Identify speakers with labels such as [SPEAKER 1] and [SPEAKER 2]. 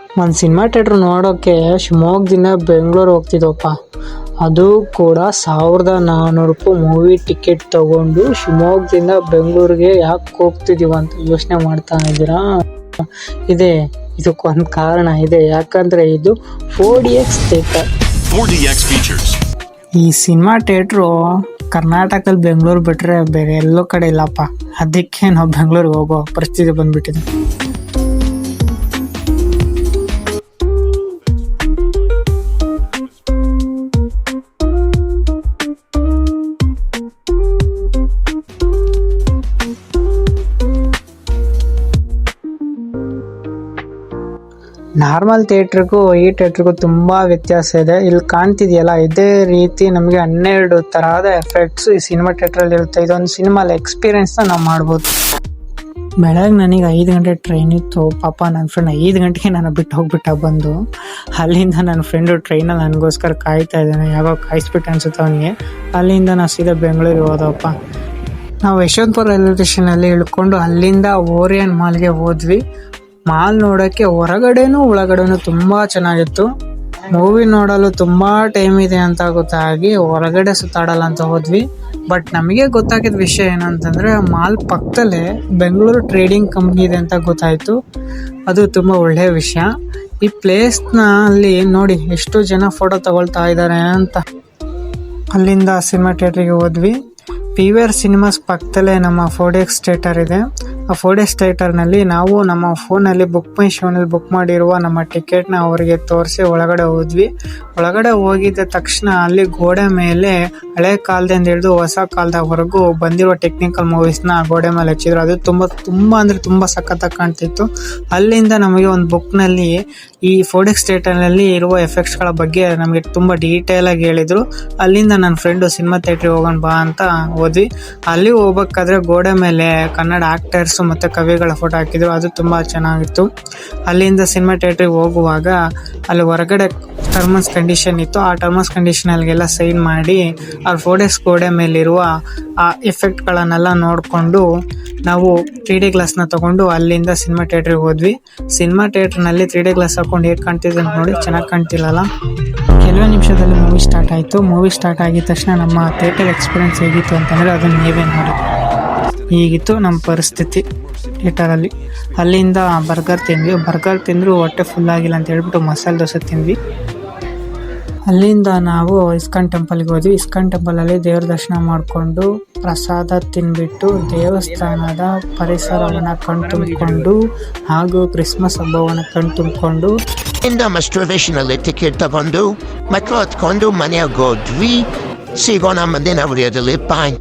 [SPEAKER 1] ಒಂದು cinema theatre ನೋಡೋಕ್ಕೆ ಶಿವಮೊಗ್ಗದಿಂದ ಬೆಂಗಳೂರು ಹೋಗ್ತಿದ್ದವಪ್ಪ. ಅದು ಕೂಡ 1400 ರೂಪಾಯಿ ಮೂವಿ ಟಿಕೆಟ್ ತೊಗೊಂಡು ಶಿವಮೊಗ್ಗದಿಂದ ಬೆಂಗಳೂರಿಗೆ ಯಾಕೆ ಹೋಗ್ತಿದ್ದೀವಿ ಅಂತ ಯೋಚನೆ ಮಾಡ್ತಾ ಇದ್ದೀರಾ? ಇದಕ್ಕೊಂದು ಕಾರಣ ಇದೆ. ಯಾಕಂದರೆ ಇದು 4DX ಥಿಯೇಟರ್.
[SPEAKER 2] 4DX features.
[SPEAKER 1] ಈ ಸಿನಿಮಾ ಥಿಯೇಟ್ರು ಕರ್ನಾಟಕದಲ್ಲಿ ಬೆಂಗಳೂರು ಬಿಟ್ಟರೆ ಬೇರೆ ಎಲ್ಲೋ ಕಡೆ ಇಲ್ಲಪ್ಪ. ಅದಕ್ಕೆ ನಾವು ಬೆಂಗಳೂರಿಗೆ ಹೋಗೋ ಪರಿಸ್ಥಿತಿ ಬಂದ್ಬಿಟ್ಟಿದೆ. ನಾರ್ಮಲ್ ಥಿಯೇಟ್ರಿಗೂ ಈ ಥಿಯೇಟ್ರಿಗೂ ತುಂಬ ವ್ಯತ್ಯಾಸ ಇದೆ. ಇಲ್ಲಿ ಕಾಣ್ತಿದೆಯಲ್ಲ, ಇದೇ ರೀತಿ ನಮಗೆ 12 ಥರದ ಎಫೆಕ್ಟ್ಸ್ ಈ ಸಿನಿಮಾ ಥಿಯೇಟ್ರಲ್ಲಿ ಇರುತ್ತೆ. ಇದೊಂದು ಸಿನಿಮಾಲ್ ಎಕ್ಸ್ಪೀರಿಯೆನ್ಸ್ನ ನಾವು ಮಾಡ್ಬೋದು. ಬೆಳಗ್ಗೆ ನನಗೆ 5 ಗಂಟೆ ಟ್ರೈನ್ ಇತ್ತು. ಪಾಪ ನನ್ನ ಫ್ರೆಂಡ್ 5 ಗಂಟೆಗೆ ನಾನು ಬಿಟ್ಟು ಹೋಗ್ಬಿಟ್ಟ ಬಂದು. ಅಲ್ಲಿಂದ ನನ್ನ ಫ್ರೆಂಡು ಟ್ರೈನಲ್ಲಿ ನನಗೋಸ್ಕರ ಕಾಯ್ತಾ ಇದ್ದಾನೆ. ಯಾವಾಗ ಕಾಯಿಸ್ಬಿಟ್ಟು ಅನ್ಸುತ್ತೆ ಅವನಿಗೆ. ಅಲ್ಲಿಂದ ನಾವು ಸೀದಾ ಬೆಂಗಳೂರಿಗೆ ಹೋದವಪ್ಪ. ನಾವು ಯಶವಂತಪುರ ರೈಲ್ವೆ ಸ್ಟೇಷನಲ್ಲಿ ಇಳ್ಕೊಂಡು ಅಲ್ಲಿಂದ ಓರಿಯನ್ ಮಾಲ್ಗೆ ಹೋದ್ವಿ. ಮಾಲ್ ನೋಡೋಕ್ಕೆ ಹೊರಗಡೆನೂ ಒಳಗಡೆನೂ ತುಂಬ ಚೆನ್ನಾಗಿತ್ತು. ಮೂವಿ ನೋಡಲು ತುಂಬ ಟೈಮ್ ಇದೆ ಅಂತ ಗೊತ್ತಾಗಿ ಹೊರಗಡೆ ಸುತ್ತಾಡಲ್ಲ ಅಂತ ಹೋದ್ವಿ. ಬಟ್ ನಮಗೆ ಗೊತ್ತಾಗಿದ್ದ ವಿಷಯ ಏನಂತಂದರೆ, ಮಾಲ್ ಪಕ್ಕದಲ್ಲೇ ಬೆಂಗಳೂರು ಟ್ರೇಡಿಂಗ್ ಕಂಪ್ನಿ ಇದೆ ಅಂತ ಗೊತ್ತಾಯಿತು. ಅದು ತುಂಬ ಒಳ್ಳೆಯ ವಿಷಯ. ಈ ಪ್ಲೇಸ್ನ ಅಲ್ಲಿ ನೋಡಿ ಎಷ್ಟು ಜನ ಫೋಟೋ ತಗೊಳ್ತಾ ಇದ್ದಾರೆ ಅಂತ. ಅಲ್ಲಿಂದ ಸಿನಿಮಾ ಥಿಯೇಟ್ರಿಗೆ ಹೋದ್ವಿ. PVR ಸಿನಿಮಾಸ್ ಪಕ್ಕದಲ್ಲೇ ನಮ್ಮ 4DX ಥಿಯೇಟರ್ ಇದೆ. ಆ 4DX ಥಿಯೇಟರ್ನಲ್ಲಿ ನಾವು ನಮ್ಮ ಫೋನಲ್ಲಿ ಬುಕ್ ಮೈ ಶೋನಲ್ಲಿ ಬುಕ್ ಮಾಡಿರುವ ನಮ್ಮ ಟಿಕೆಟ್ನ ಅವರಿಗೆ ತೋರಿಸಿ ಒಳಗಡೆ ಹೋದ್ವಿ. ಒಳಗಡೆ ಹೋಗಿದ್ದ ತಕ್ಷಣ ಅಲ್ಲಿ ಗೋಡೆ ಮೇಲೆ ಹಳೆ ಕಾಲದಿಂದ ಹಿಡಿದು ಹೊಸ ಕಾಲದವರೆಗೂ ಬಂದಿರುವ ಟೆಕ್ನಿಕಲ್ ಮೂವೀಸ್ನ ಗೋಡೆ ಮೇಲೆ ಹಚ್ಚಿದ್ರು. ಅದು ತುಂಬ ಅಂದರೆ ತುಂಬ ಸಖತ್ತಾಗಿ ಕಾಣ್ತಿತ್ತು. ಅಲ್ಲಿಂದ ನಮಗೆ ಒಂದು ಬುಕ್ನಲ್ಲಿ ಈ 4DX ಥಿಯೇಟರ್ನಲ್ಲಿ ಇರುವ ಎಫೆಕ್ಟ್ಸ್ಗಳ ಬಗ್ಗೆ ನಮಗೆ ತುಂಬ ಡೀಟೇಲಾಗಿ ಹೇಳಿದರು. ಅಲ್ಲಿಂದ ನನ್ನ ಫ್ರೆಂಡು ಸಿನಿಮಾ ಥಿಯೇಟ್ರಿಗೆ ಹೋಗೋಣ ಬಾ ಅಂತ ಹೋದ್ವಿ. ಅಲ್ಲಿ ಹೋಗ್ಬೇಕಾದ್ರೆ ಗೋಡೆ ಮೇಲೆ ಕನ್ನಡ ಆಕ್ಟರ್ಸ್ ಮತ್ತು ಕವಿಗಳ ಫೋಟೋ ಹಾಕಿದ್ರು. ಅದು ತುಂಬ ಚೆನ್ನಾಗಿತ್ತು. ಅಲ್ಲಿಂದ ಸಿನಿಮಾ ಥಿಯೇಟ್ರಿಗೆ ಹೋಗುವಾಗ ಅಲ್ಲಿ ಹೊರಗಡೆ ಟರ್ಮ್ಸ್ ಕಂಡೀಷನ್ ಇತ್ತು. ಆ ಟರ್ಮ್ಸ್ ಕಂಡೀಷನ್ಗೆಲ್ಲ ಸೈನ್ ಮಾಡಿ ಆ 4DX ಗೋಡೆ ಮೇಲಿರುವ ಆ ಎಫೆಕ್ಟ್ಗಳನ್ನೆಲ್ಲ ನೋಡಿಕೊಂಡು ನಾವು 3D ಗ್ಲಾಸ್ನ ತೊಗೊಂಡು ಅಲ್ಲಿಂದ ಸಿನಿಮಾ ಥಿಯೇಟ್ರಿಗೆ ಹೋದ್ವಿ. ಸಿನಿಮಾ ಥಿಯೇಟ್ರ್ನಲ್ಲಿ 3D ಗ್ಲಾಸ್ ಹಾಕೊಂಡು ಹೇಗೆ ಕಾಣ್ತಿದೆ ಅಂತ ನೋಡಿ, ಚೆನ್ನಾಗಿ ಕಾಣ್ತಿಲ್ಲಲ್ಲ. ಕೆಲವೇ ನಿಮಿಷದಲ್ಲಿ ಮೂವಿ ಸ್ಟಾರ್ಟ್ ಆಯಿತು. ಮೂವಿ ಸ್ಟಾರ್ಟ್ ಆಗಿದ ತಕ್ಷಣ ನಮ್ಮ ಥಿಯೇಟರ್ ಎಕ್ಸ್ಪೀರಿಯನ್ಸ್ ಹೇಗಿತ್ತು ಅಂತಂದರೆ ಅದನ್ನು ನೀವೇ ನೋಡಿ. ಹೀಗಿತ್ತು ನಮ್ಮ ಪರಿಸ್ಥಿತಿ ಥಿಯೇಟರಲ್ಲಿ. ಅಲ್ಲಿಂದ ಬರ್ಗರ್ ತಿಂದ್ರು ಹೊಟ್ಟೆ ಫುಲ್ ಆಗಿಲ್ಲ ಅಂತ ಹೇಳ್ಬಿಟ್ಟು ಮಸಾಲೆ ದೋಸೆ ತಿಂದ್ವಿ. ಅಲ್ಲಿಂದ ನಾವು ಇಸ್ಕಾನ್ ಟೆಂಪಲ್ಗೆ ಹೋದ್ವಿ. ಇಸ್ಕಾನ್ ಟೆಂಪಲಲ್ಲಿ ದೇವ್ರ ದರ್ಶನ ಮಾಡಿಕೊಂಡು ಪ್ರಸಾದ ತಿಂದ್ಬಿಟ್ಟು ದೇವಸ್ಥಾನದ ಪರಿಸರವನ್ನು ಕಣ್ತುಂಬಿಕೊಂಡು ಹಾಗೂ ಕ್ರಿಸ್ಮಸ್ ಹಬ್ಬವನ್ನು ಕಣ್ತುಂಬಿಕೊಂಡು
[SPEAKER 3] ಡೆಮಾನ್ಸ್ಟ್ರೇಷನಲ್ಲಿ ಟಿಕೆಟ್ ತಗೊಂಡು ಮಕ್ಕಳು ಹೊತ್ಕೊಂಡು ಮನೆಯಾಗ ಹೋದ್ವಿ. ಸಿಗೋಣ ಮುಂದಿನ ವಿಡಿಯೋದಲ್ಲಿ. ಬಾಯ್.